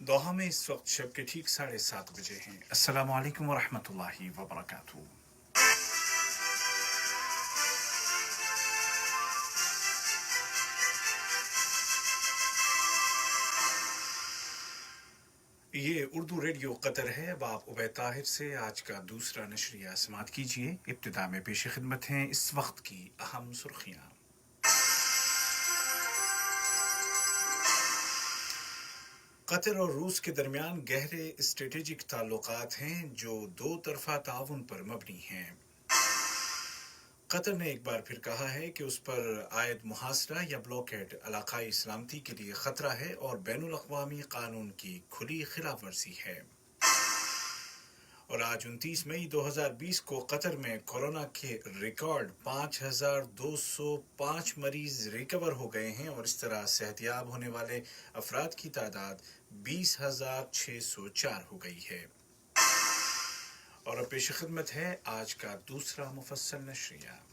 दोहा में इस वक्त शब के ठीक 7:30 हैं। अस्सलामु अलैकुम वरहमतुल्लाहि वबरकातुहू। ये उर्दू रेडियो कतर है। अब आप उबैद ताहिर से आज का दूसरा नशरिया समात कीजिए। इब्तिदा में पेश खिदमत हैं इस वक्त की अहम सुर्खियाँ। कतर और रूस के दरमियान गहरे स्ट्रेटेजिक ताल्लुकात हैं जो दो तरफा ताउन पर मबनी हैं। कतर ने एक बार फिर कहा है कि उस पर आयद मुहासरा या ब्लॉकेड इलाकाई सलामती के लिए खतरा है और बैनुल अक़वामी कानून की खुली खिलाफ वर्जी है। और आज 29 मई 2020 को कतर में कोरोना के रिकॉर्ड 5,205 मरीज रिकवर हो गए हैं और इस तरह सेहतयाब होने वाले अफराद की तादाद 20,604 हो गई है। और अब पेश खिदमत है आज का दूसरा मुफस्सल नशरिया।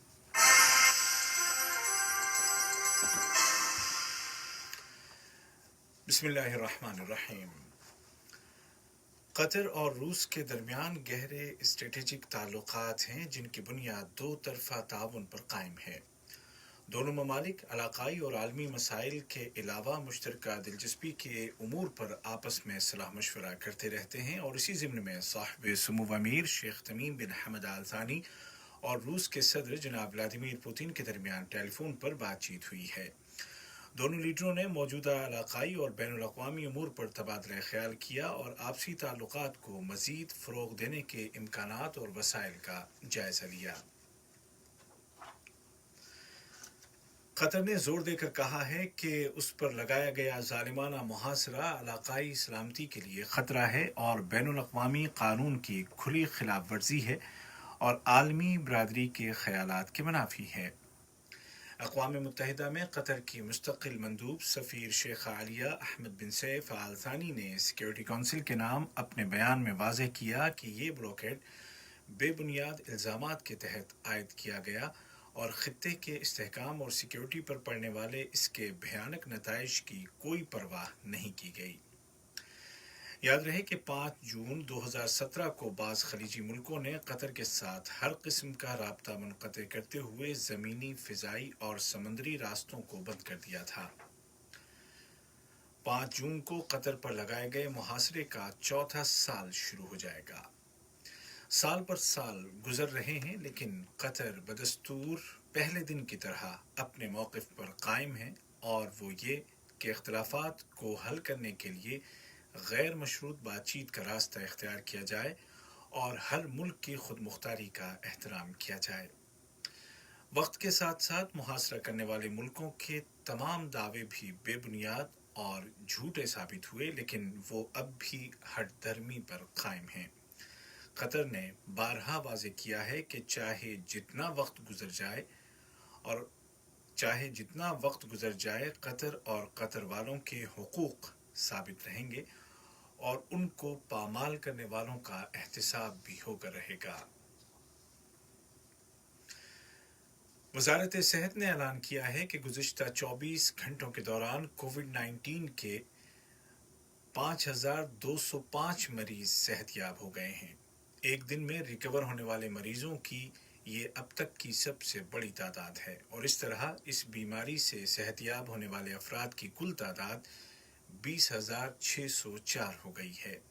बिस्मिल्लाहिर्रहमानिर्रहीम। कतर और रूस के दरमियान गहरे स्ट्रेटेजिक ताल्लुकात हैं जिनकी बुनियाद दो तरफा ताउन पर कायम है। दोनों ममालिक इलाकाई और आलमी मसाइल के अलावा मुश्तरका दिलचस्पी के उमूर पर आपस में सलाह मशवरा करते रहते हैं और इसी ज़िम्न में साहिब सुमो अमीर शेख तमीम बिन हमद आल थानी और रूस के सदर जनाब व्लादिमीर पुतिन के दरमियान टेलीफोन पर बातचीत हुई है। दोनों लीडरों ने मौजूदा इलाकाई और बैनुल अक़वामी उमूर पर तबादला ख्याल किया और आपसी ताल्लुकात को मज़ीद फ़रोग़ देने के इम्कानात और वसाइल का जायज़ा लिया। कतर ने जोर देकर कहा है कि उस पर लगाया गया ज़ालिमाना मुहासरा इलाकाई सलामती के लिए ख़तरा है और बैनुल अक़वामी कानून की खुली खिलाफ वर्जी है और आलमी बरादरी के ख़यालात के मुनाफी है। अक़वाम मुत्तहिदा में कतर की मुस्तक़िल मंदूब सफ़ीर शेख आलिया अहमद बिन सैफ आल थानी ने सिक्योरिटी काउंसिल के नाम अपने बयान में वाज़ेह किया कि ये ब्लॉकेड बेबुनियाद इल्ज़ामात के तहत आयद किया गया और ख़ित्ते के इस्तेहकाम और सिक्योरिटी पर पड़ने वाले इसके भयानक नताइज की कोई परवाह नहीं की गई। याद रहे कि 5 जून 2017 को बाज़ खलीजी मुल्कों ने कतर के साथ हर किस्म का राब्ता मुनक़ते करते हुए ज़मीनी, फ़िज़ाई और समंदरी रास्तों को बंद कर दिया था। 5 जून को कतर पर लगाए गए मुहासरे का चौथा साल शुरू हो जाएगा। साल पर साल गुजर रहे हैं लेकिन कतर बदस्तूर पहले दिन की तरह अपने मौक़िफ़ पर कायम है और वो ये कि इख्तिलाफ़ात को हल करने के लिए गैर मशरूत बातचीत का रास्ता इख्तियार किया जाए और हर मुल्क की खुद मुख्तारी का एहतराम किया जाए। वक्त के साथ साथ मुहासरा करने वाले मुल्कों के तमाम दावे भी बेबुनियाद और झूठे साबित हुए लेकिन वो अब भी हठधर्मी पर कायम हैं। कतर ने बारहा वाज़ेह किया है कि चाहे जितना वक्त गुजर जाए कतर और कतर वालों के हुकूक साबित रहेंगे और उनको पामाल करने वालों का एहतिसाब भी होकर रहेगा। वज़ारत सेहत ने ऐलान किया है कि गुज़िश्ता 24 घंटों के दौरान कोविड-19 के 5,205 मरीज सेहतयाब हो गए हैं। एक दिन में रिकवर होने वाले मरीजों की ये अब तक की सबसे बड़ी तादाद है और इस तरह इस बीमारी से सेहतयाब होने वाले अफराद की कुल तादाद 20,604 हो गई है।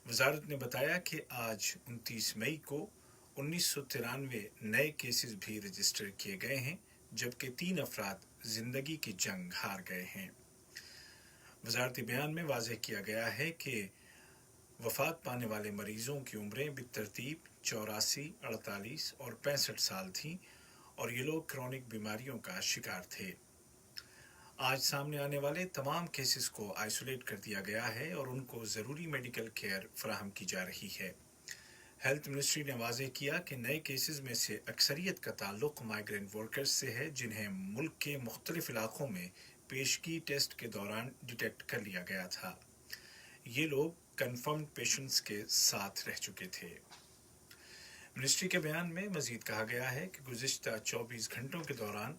वज़ारत ने बताया कि आज 29 मई को 1993 नए केसेस भी रजिस्टर किए गए हैं जबकि 3 अफराद ज़िंदगी की जंग हार गए हैं। वज़ारती बयान में वाज़ेह किया गया है कि वफ़ात पाने वाले मरीज़ों की उम्रें बितरतीब 84, 48 और 65 साल थीं और ये लोग क्रॉनिक बीमारियों का शिकार थे। आज सामने आने वाले तमाम केसेस को आइसोलेट कर दिया गया है और उनको ज़रूरी मेडिकल केयर फराहम की जा रही है। हेल्थ मिनिस्ट्री ने वाज़ेह किया कि नए केसेस में से अक्सरियत का ताल्लुक़ माइग्रेंट वर्कर्स से है जिन्हें मुल्क के मुख्तलिफ इलाक़ों में पेशगी टेस्ट के दौरान डिटेक्ट कर लिया गया था। ये लोग कन्फर्म्ड पेशेंट्स के साथ रह चुके थे। मिनिस्ट्री के बयान में मज़ीद कहा गया है कि गुज़िश्ता 24 घंटों के दौरान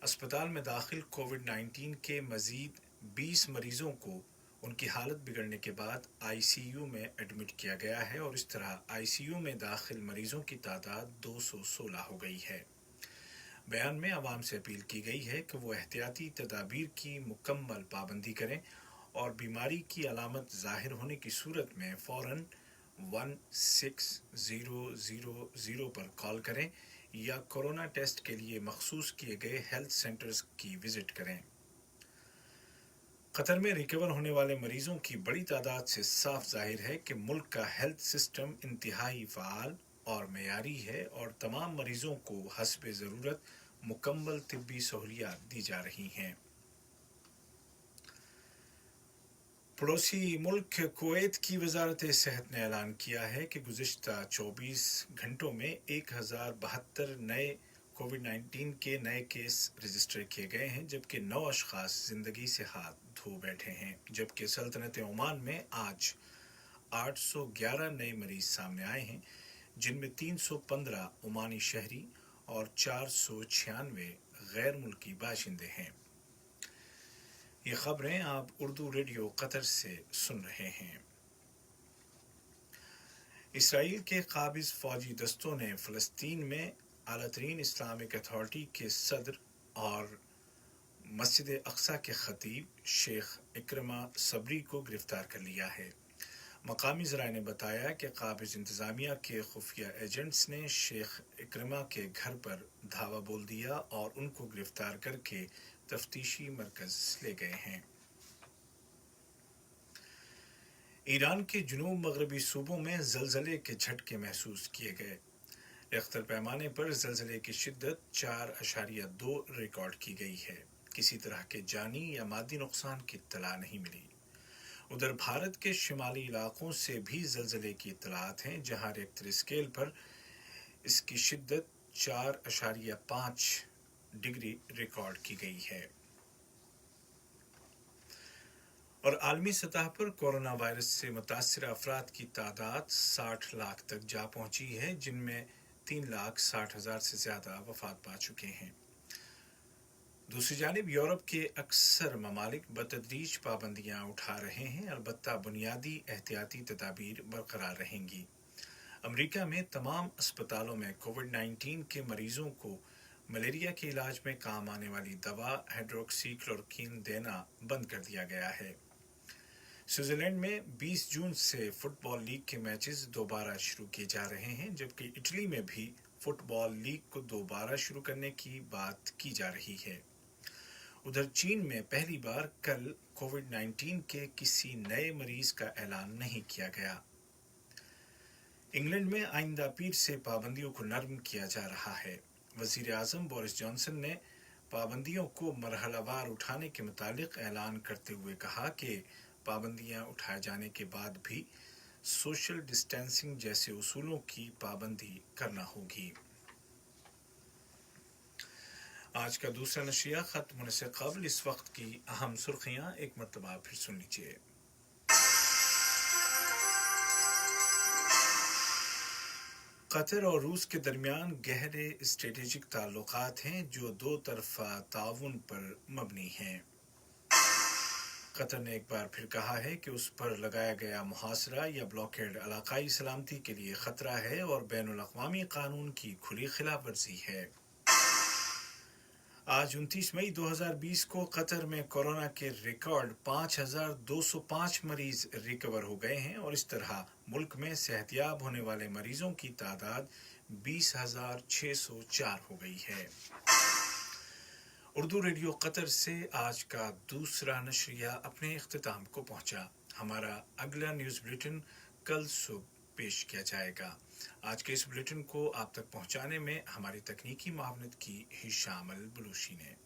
अस्पताल में दाखिल कोविड-19 के मज़ीद 20 मरीज़ों को उनकी हालत बिगड़ने के बाद आईसीयू में एडमिट किया गया है और इस तरह आईसीयू में दाखिल मरीजों की तादाद 216 हो गई है। बयान में आवाम से अपील की गई है कि वो एहतियाती तदाबीर की मुकम्मल पाबंदी करें और बीमारी की अलामत ज़ाहिर होने की सूरत में फ़ौरन 1600 पर कॉल करें या कोरोना टेस्ट के लिए मखसूस किए गए हेल्थ सेंटर्स की विजिट करें। कतर में रिकवर होने वाले मरीजों की बड़ी तादाद से साफ जाहिर है कि मुल्क का हेल्थ सिस्टम इंतहाई फ़आल और मेयारी है और तमाम मरीजों को हस्बे ज़रूरत मुकम्मल तिब्बी सहूलियात दी जा रही हैं। पड़ोसी मुल्क कुवैत की वजारत सेहत ने ऐलान किया है कि गुज़िश्ता 24 घंटों में 1072 नए कोविड-19 के नए केस रजिस्टर किए गए हैं, जबकि 9 अशखास जिंदगी से हाथ धो बैठे हैं। जबकि सल्तनत ओमान में आज 811 नए मरीज सामने आए हैं, जिनमें 315 ओमानी शहरी और 496 गैर मुल्की बाशिंदे हैं। ये खबरें आप उर्दू रेडियो कतर से सुन रहे हैं। इसराइल के काबिज फौजी दस्तों ने फ़लस्तीन में आला-तरीन इस्लामिक अथॉरिटी के सदर और मस्जिद अक्सा के खतीब शेख इक्रमा सबरी को गिरफ्तार कर लिया है। मकामी ज़राए ने बताया कि काबिज इंतज़ामिया के खुफिया एजेंट्स ने शेख इक्रमा के घर पर धावा बोल दिया और उनको गिरफ्तार करके तफ्तीशी मरकज़ ले गए हैं। ईरान के जुनूब मगरबी सूबों में ज़लज़ले के झटके महसूस किए गए। रिख्तर पैमाने पर ज़लज़ले की शिद्दत 4.2 रिकॉर्ड की गई है। किसी तरह के जानी या मादी नुकसान की इत्तला नहीं मिली। उधर भारत के शिमाली इलाकों से भी ज़लज़ले की इत्तलात हैं, जहां रिख्तर स्केल पर इसकी शिद्दत 4.5 डिग्री रिकॉर्ड की गई है। और आलमी सतह पर कोरोना वायरस से मुतासिर अफराद की तादाद 60 लाख तक जा पहुंची है, जिनमें 3,60,000 से ज़्यादा वफात पा चुके हैं। दूसरी जानिब यूरोप के अक्सर ममालिक बतदरीज पाबंदियां उठा रहे हैं, अलबत्ता बुनियादी एहतियाती तदाबीर बरकरार रहेंगी। अमेरिका में तमाम अस्पतालों में कोविड-19 के मरीजों को मलेरिया के इलाज में काम आने वाली दवा हाइड्रोक्सीक्लोरोक्वीन देना बंद कर दिया गया है। स्विट्जरलैंड में 20 जून से फुटबॉल लीग के मैचेस दोबारा शुरू किए जा रहे हैं, जबकि इटली में भी फुटबॉल लीग को दोबारा शुरू करने की बात की जा रही है। उधर चीन में पहली बार कल कोविड-19 के किसी नए मरीज का ऐलान नहीं किया गया। इंग्लैंड में आइंदा पीर से पाबंदियों को नरम किया जा रहा है। वजीर आजम बोरिस जॉनसन ने पाबंदियों को मरहलावार उठाने के मुतालिक ऐलान करते हुए कहा कि पाबंदियां उठाए जाने के बाद भी सोशल डिस्टेंसिंग जैसे उसूलों की पाबंदी करना होगी। आज का दूसरा नशिया खत्म होने से कबल इस वक्त की अहम सुर्खियां एक मरतबा फिर सुन लीजिए। कतर और रूस के दरमियान गहरे स्ट्रेटेजिक ताल्लुकात हैं जो दो तरफा ताउन पर मबनी हैं। कतर ने एक बार फिर कहा है कि उस पर लगाया गया मुहासरा या ब्लॉकेड इलाकाई सलामती के लिए खतरा है और बैनुल अक़वामी कानून की खुली खिलाफ वर्जी है। आज 29 मई 2020 को कतर में कोरोना के रिकॉर्ड 5,205 मरीज रिकवर हो गए हैं और इस तरह मुल्क में सेहतयाब होने वाले मरीजों की तादाद 20,604 हो गई है। उर्दू रेडियो कतर से आज का दूसरा नशरिया अपने इख्तिताम को पहुंचा। हमारा अगला न्यूज़ बुलेटिन कल सुबह पेश किया जाएगा। आज के इस बुलेटिन को आप तक पहुंचाने में हमारी तकनीकी मावनत की हिशाम अल बलूशी ने